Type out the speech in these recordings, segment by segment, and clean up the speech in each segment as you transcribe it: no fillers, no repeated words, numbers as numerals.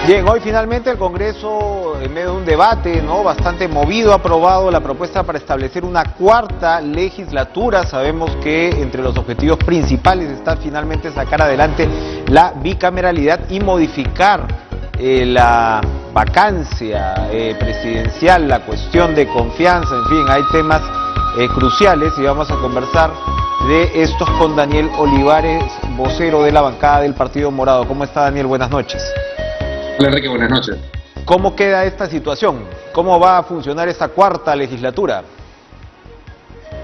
Bien, hoy finalmente el Congreso, en medio de un debate bastante movido, ha aprobado la propuesta para establecer una cuarta legislatura. Sabemos que entre los objetivos principales está finalmente sacar adelante la bicameralidad y modificar la vacancia presidencial, la cuestión de confianza. En fin, hay temas cruciales y vamos a conversar de estos con Daniel Olivares, vocero de la bancada del Partido Morado. ¿Cómo está, Daniel? Buenas noches. Hola, Enrique, buenas noches. ¿Cómo queda esta situación? ¿Cómo va a funcionar esta cuarta legislatura?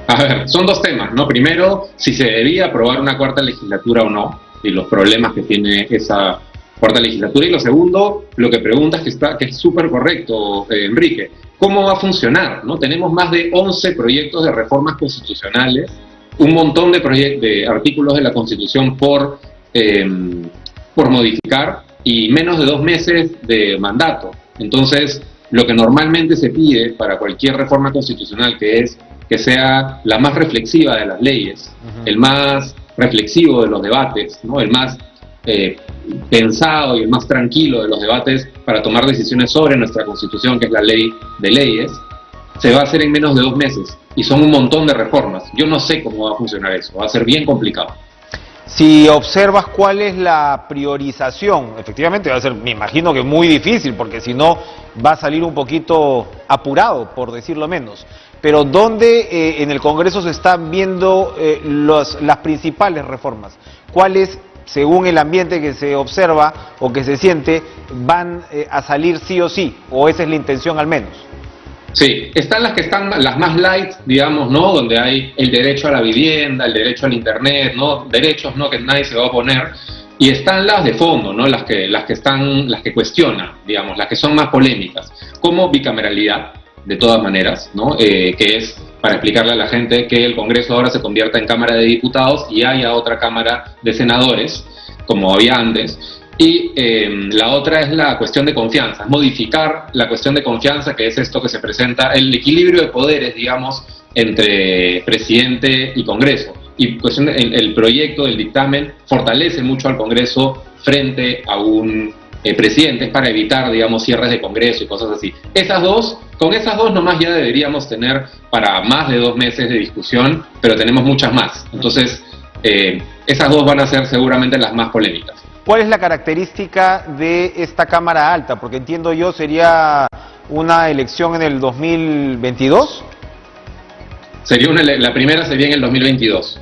A ver, son dos temas, ¿no? Primero, si se debía aprobar una cuarta legislatura o no, y los problemas que tiene esa cuarta legislatura. Y lo segundo, lo que preguntas, que es súper correcto, Enrique. ¿Cómo va a funcionar? ¿No? Tenemos más de 11 proyectos de reformas constitucionales, un montón de artículos de la Constitución por modificar, y menos de 2 meses de mandato. Entonces, lo que normalmente se pide para cualquier reforma constitucional, que es que sea la más reflexiva de las leyes, el más reflexivo de los debates, ¿no? El más pensado y el más tranquilo de los debates para tomar decisiones sobre nuestra Constitución, que es la ley de leyes, se va a hacer en menos de 2 meses. Y son un montón de reformas. Yo no sé cómo va a funcionar eso, va a ser bien complicado. Si observas cuál es la priorización, efectivamente va a ser, me imagino que muy difícil, porque si no va a salir un poquito apurado, por decirlo menos. Pero ¿dónde en el Congreso se están viendo las principales reformas? ¿Cuáles, según el ambiente que se observa o que se siente, van a salir sí o sí? ¿O esa es la intención al menos? Sí, están las más light, digamos, ¿no? Donde hay el derecho a la vivienda, el derecho al internet, ¿no? Derechos, ¿no? Que nadie se va a oponer. Y están las de fondo, ¿no? Las que cuestionan, digamos, las que son más polémicas, como bicameralidad, de todas maneras, ¿no? Que es para explicarle a la gente que el Congreso ahora se convierta en Cámara de Diputados y haya otra Cámara de Senadores, como había antes. Y la otra es la cuestión de confianza, modificar la cuestión de confianza, que es esto que se presenta, el equilibrio de poderes, digamos, entre presidente y Congreso. Y el proyecto del dictamen fortalece mucho al Congreso frente a un presidente, es para evitar, digamos, cierres de Congreso y cosas así. Con esas dos nomás ya deberíamos tener para más de 2 meses de discusión, pero tenemos muchas más. Entonces, esas dos van a ser seguramente las más polémicas. ¿Cuál es la característica de esta Cámara Alta? Porque entiendo yo sería una elección en el 2022. La primera sería en el 2022.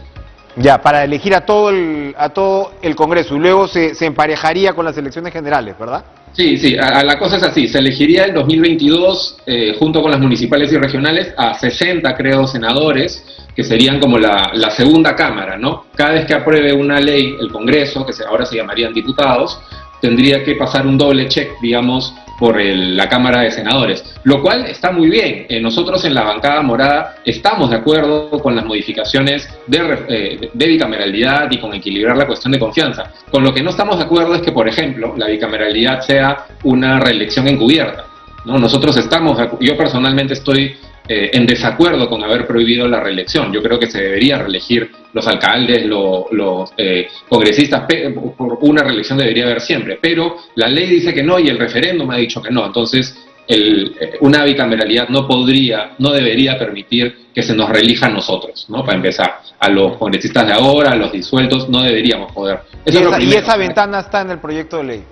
Ya, para elegir a todo el Congreso y luego se emparejaría con las elecciones generales, ¿verdad? Sí, la cosa es así, se elegiría el 2022 junto con las municipales y regionales a 60, creo, senadores, que serían como la segunda cámara, ¿no? Cada vez que apruebe una ley el Congreso, que ahora se llamarían diputados, tendría que pasar un doble check, digamos, por la Cámara de Senadores, lo cual está muy bien. Nosotros en la bancada morada estamos de acuerdo con las modificaciones de bicameralidad y con equilibrar la cuestión de confianza. Con lo que no estamos de acuerdo es que, por ejemplo, la bicameralidad sea una reelección encubierta, ¿no? Yo personalmente estoy en desacuerdo con haber prohibido la reelección. Yo creo que se debería reelegir los alcaldes, los congresistas, por una reelección debería haber siempre, pero la ley dice que no y el referéndum ha dicho que no. Entonces, una bicameralidad no debería permitir que se nos reelija a nosotros, ¿no? Para empezar, a los congresistas de ahora, a los disueltos, no deberíamos poder. Y esa ventana está en el proyecto de ley.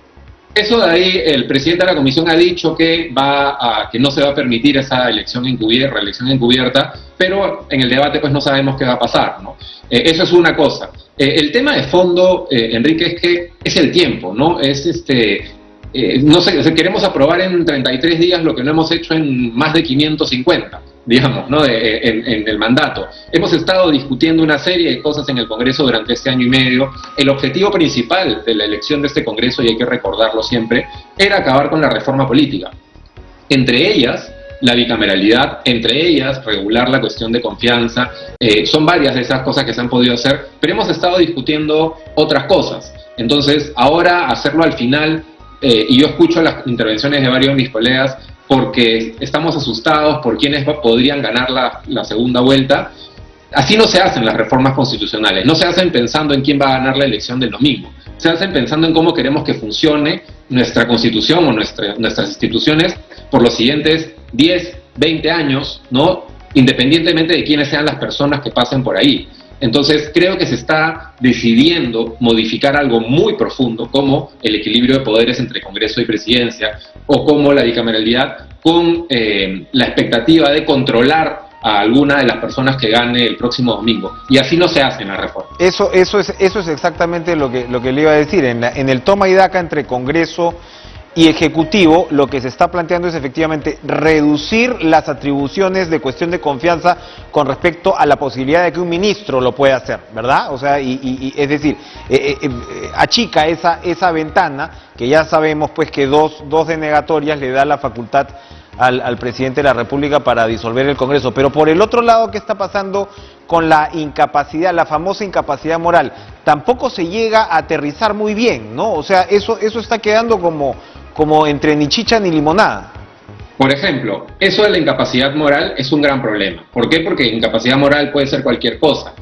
Eso de ahí, el presidente de la comisión ha dicho que no se va a permitir esa reelección encubierta, pero en el debate pues no sabemos qué va a pasar, ¿no? Eso es una cosa. El tema de fondo, Enrique, es que es el tiempo, ¿no? No sé, queremos aprobar en 33 días lo que no hemos hecho en más de 550, digamos, ¿no? En el mandato. Hemos estado discutiendo una serie de cosas en el Congreso durante este año y medio. El objetivo principal de la elección de este Congreso, y hay que recordarlo siempre, era acabar con la reforma política. Entre ellas, la bicameralidad, entre ellas, regular la cuestión de confianza. Son varias de esas cosas que se han podido hacer, pero hemos estado discutiendo otras cosas. Entonces, ahora hacerlo al final, y yo escucho las intervenciones de varios de mis colegas, porque estamos asustados por quienes podrían ganar la segunda vuelta. Así no se hacen las reformas constitucionales, no se hacen pensando en quién va a ganar la elección del domingo, se hacen pensando en cómo queremos que funcione nuestra Constitución o nuestras instituciones por los siguientes 10, 20 años, ¿no? Independientemente de quiénes sean las personas que pasen por ahí. Entonces creo que se está decidiendo modificar algo muy profundo como el equilibrio de poderes entre Congreso y Presidencia, o como la bicameralidad, con la expectativa de controlar a alguna de las personas que gane el próximo domingo. Y así no se hace en la reforma. Eso es exactamente lo que le iba a decir. En el toma y daca entre Congreso y Ejecutivo, lo que se está planteando es efectivamente reducir las atribuciones de cuestión de confianza con respecto a la posibilidad de que un ministro lo pueda hacer, ¿verdad? O sea, es decir, achica esa ventana, que ya sabemos pues que dos denegatorias le da la facultad al presidente de la República para disolver el Congreso. Pero por el otro lado, ¿qué está pasando con la incapacidad, la famosa incapacidad moral? Tampoco se llega a aterrizar muy bien, ¿no? O sea, eso está quedando como entre ni chicha ni limonada. Por ejemplo, eso de la incapacidad moral es un gran problema. ¿Por qué? Porque incapacidad moral puede ser cualquier cosa.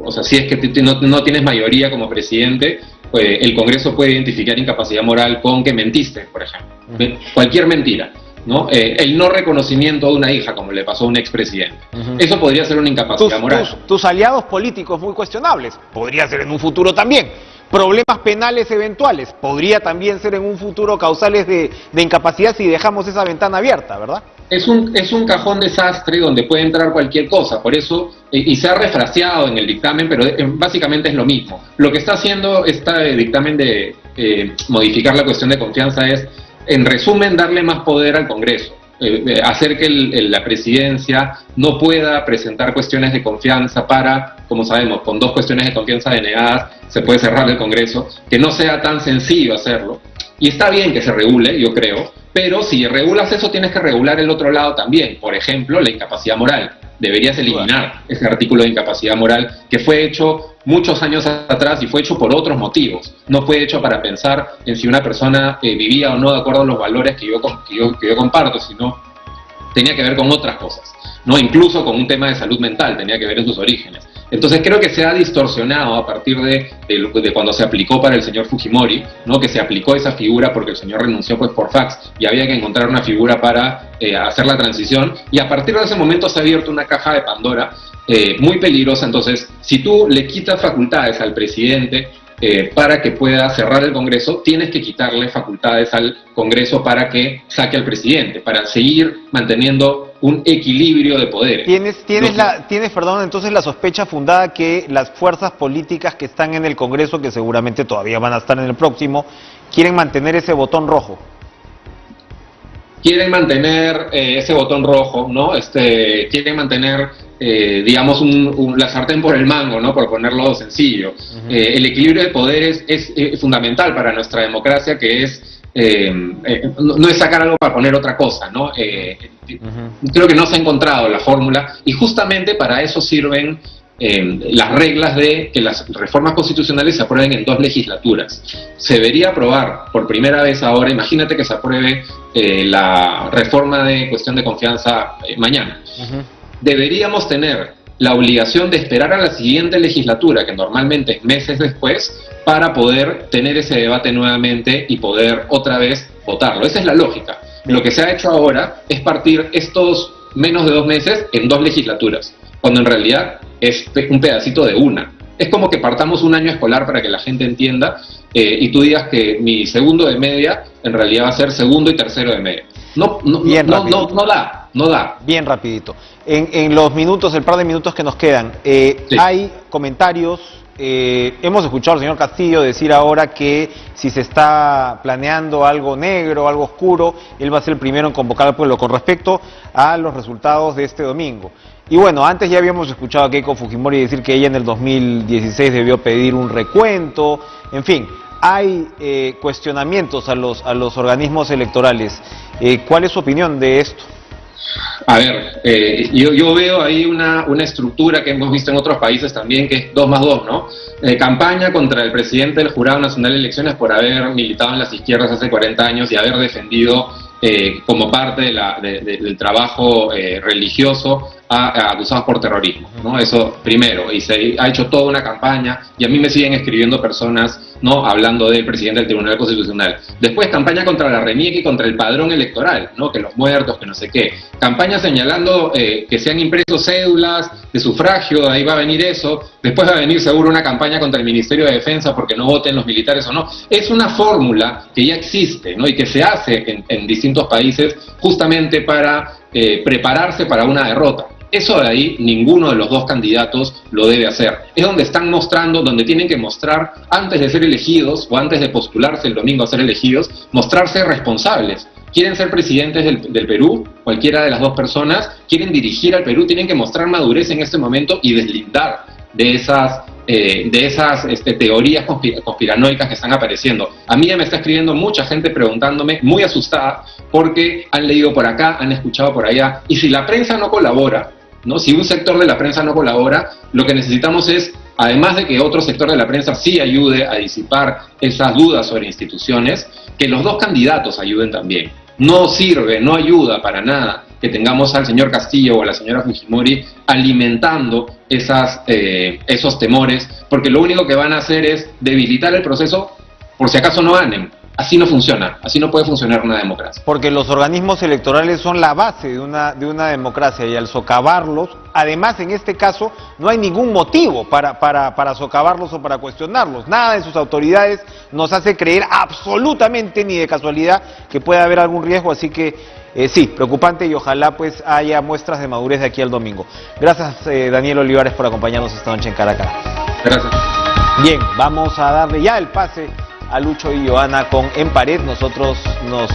O sea, si es que no tienes mayoría como presidente, pues el Congreso puede identificar incapacidad moral con que mentiste, por ejemplo. Cualquier mentira, ¿no? El no reconocimiento de una hija, como le pasó a un expresidente. Eso podría ser una incapacidad moral. Tus aliados políticos muy cuestionables, podría ser en un futuro también. Problemas penales eventuales, podría también ser en un futuro causales de incapacidad si dejamos esa ventana abierta, ¿verdad? Es un cajón desastre donde puede entrar cualquier cosa, por eso, y se ha refraseado en el dictamen, pero básicamente es lo mismo. Lo que está haciendo este dictamen de modificar la cuestión de confianza es, en resumen, darle más poder al Congreso. Hacer que la presidencia no pueda presentar cuestiones de confianza para, como sabemos, con 2 cuestiones de confianza denegadas se puede cerrar el Congreso, que no sea tan sencillo hacerlo. Y está bien que se regule, yo creo, pero si regulas eso tienes que regular el otro lado también. Por ejemplo, la incapacidad moral. Deberías eliminar ese artículo de incapacidad moral que fue hecho muchos años atrás y fue hecho por otros motivos. No fue hecho para pensar en si una persona vivía o no de acuerdo a los valores que yo comparto, sino tenía que ver con otras cosas, ¿no? Incluso con un tema de salud mental, tenía que ver en sus orígenes. Entonces creo que se ha distorsionado a partir de cuando se aplicó para el señor Fujimori, ¿no? Que se aplicó esa figura porque el señor renunció pues por fax y había que encontrar una figura para hacer la transición, y a partir de ese momento se ha abierto una caja de Pandora muy peligrosa. Entonces, si tú le quitas facultades al presidente para que pueda cerrar el Congreso, tienes que quitarle facultades al Congreso para que saque al presidente, para seguir manteniendo un equilibrio de poderes. ¿Tienes, perdón, entonces la sospecha fundada que las fuerzas políticas que están en el Congreso, que seguramente todavía van a estar en el próximo, quieren mantener ese botón rojo? Quieren mantener ese botón rojo, ¿no? Quieren mantener, digamos, la sartén por el mango, ¿no? Por ponerlo sencillo. El equilibrio de poderes es fundamental para nuestra democracia, que es no es sacar algo para poner otra cosa, ¿no? Creo que no se ha encontrado la fórmula, y justamente para eso sirven las reglas de que las reformas constitucionales se aprueben en 2 legislaturas. Se debería aprobar por primera vez ahora. Imagínate que se apruebe la reforma de cuestión de confianza mañana. Deberíamos tener la obligación de esperar a la siguiente legislatura, que normalmente es meses después, para poder tener ese debate nuevamente y poder otra vez votarlo. Esa es la lógica. Lo que se ha hecho ahora es partir estos menos de 2 meses en 2 legislaturas, cuando en realidad es un pedacito de una. Es como que partamos un año escolar para que la gente entienda, y tú digas que mi segundo de media en realidad va a ser segundo y tercero de media. No da. Bien rapidito. En los minutos, el par de minutos que nos quedan, sí, hay comentarios. Hemos escuchado al señor Castillo decir ahora que si se está planeando algo negro, algo oscuro, él va a ser el primero en convocar al pueblo con respecto a los resultados de este domingo. Y bueno, antes ya habíamos escuchado a Keiko Fujimori decir que ella en el 2016 debió pedir un recuento. En fin, hay cuestionamientos a los organismos electorales. ¿Cuál es su opinión de esto? A ver, yo veo ahí una estructura que hemos visto en otros países también, que es 2 más 2, ¿no? Campaña contra el presidente del Jurado Nacional de Elecciones por haber militado en las izquierdas hace 40 años y haber defendido como parte del trabajo religioso acusados por terrorismo, ¿no? Eso primero, y se ha hecho toda una campaña, y a mí me siguen escribiendo personas, ¿no?, hablando del presidente del Tribunal Constitucional. Después campaña contra la RENIEC y contra el padrón electoral, ¿no?, que los muertos, que no sé qué. Campaña señalando que se han impreso cédulas de sufragio, ahí va a venir eso. Después va a venir seguro una campaña contra el Ministerio de Defensa porque no voten los militares o no. Es una fórmula que ya existe, ¿no?, y que se hace en distintos países justamente para prepararse para una derrota. Eso de ahí ninguno de los dos candidatos lo debe hacer. Es donde están mostrando, donde tienen que mostrar, antes de ser elegidos o antes de postularse el domingo a ser elegidos, mostrarse responsables. Quieren ser presidentes del Perú, cualquiera de las dos personas, quieren dirigir al Perú, tienen que mostrar madurez en este momento y deslindar de esas teorías conspiranoicas que están apareciendo. A mí ya me está escribiendo mucha gente preguntándome, muy asustada, porque han leído por acá, han escuchado por allá, y si la prensa no colabora, ¿no?, si un sector de la prensa no colabora, lo que necesitamos es, además de que otro sector de la prensa sí ayude a disipar esas dudas sobre instituciones, que los dos candidatos ayuden también. No sirve, no ayuda para nada que tengamos al señor Castillo o a la señora Fujimori alimentando esos temores, porque lo único que van a hacer es debilitar el proceso por si acaso no ganen. Así no funciona, así no puede funcionar una democracia. Porque los organismos electorales son la base de una democracia, y al socavarlos, además en este caso, no hay ningún motivo para socavarlos o para cuestionarlos. Nada de sus autoridades nos hace creer absolutamente, ni de casualidad, que pueda haber algún riesgo, así que sí, preocupante, y ojalá pues haya muestras de madurez de aquí al domingo. Gracias, Daniel Olivares, por acompañarnos esta noche en Cara a Cara. Gracias. Bien, vamos a darle ya el pase a Lucho y Joana con En Pared. Nosotros nos